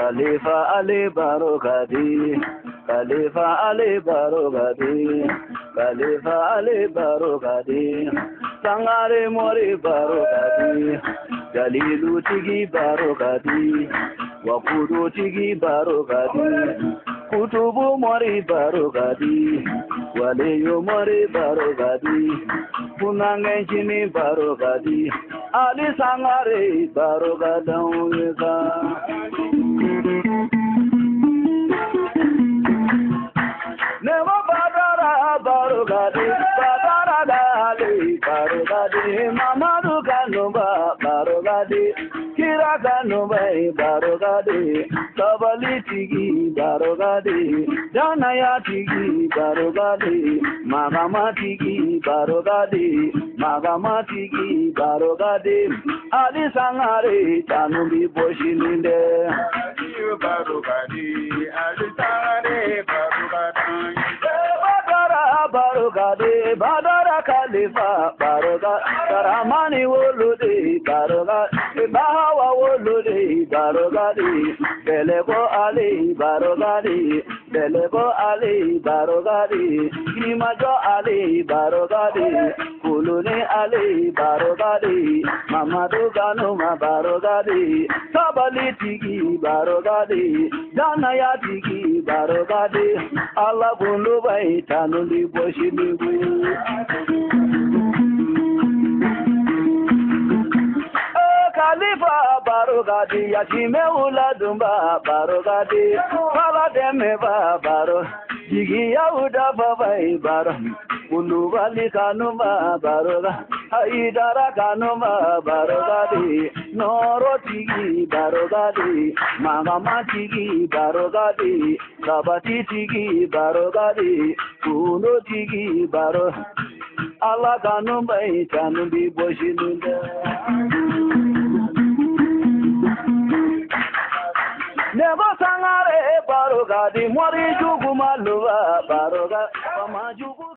Khalifa Ali Barokadi, Khalifa Ali Barokadi, Khalifa Ali Barokadi, Sangare Mori Barokadi, Jalilu Tigi Barokadi, Wakudu Tigi Barokadi, Kutubu Mori Barokadi, Waliyu Mori Barokadi, Punangenchini Barokadi, Ali Sangare Barogadaweka. Never Badara Barogadi, Badara Dali, Barogadi, Mamadu Kanuba, Barogadi, Kira Kanuba, Barogadi, Kabali Tigi, Barogadi, Janaya Tigi, Barogadi, Magama Tigi, Barogadi, Magama Tigi, Barogadi, Ali Sangare, Tanubi Boshininde, Barogadi, Ali Sangare, Barogadi. Barogadi, Badara Khalifa, Baroga, Karamani Wolude, Baroga, Bahawa Wolude, Barogadi, Belebo Ali, Barogadi, Belebo Ali, Barogadi, Grimajo Ali, Barogadi, Kulune Ali, Barogadi, Mamadu Ganuma, Barogadi, Sabali Tigi, Barogadi, Janaya Tigi, Barogadi, Allah Bundubai, Tanundi Boshimibu. Khalifa Barogadi, Yatime Uladumba, Barogadi, Palademe Baro, Jigi Yauda Babai Baro, Uluvali Kanuma Baroga, Haidara Kanuma Barogadi, Noro Tigi Barogadi, Magama Tigi Barogadi, Sabati Tigi Barogadi, Kuno Tigi Baro, Allah Kanuma Tanubi Boshinunda. Never Sangare Barogadi, Mori Juguma Luva, Baroga, Pamajugu.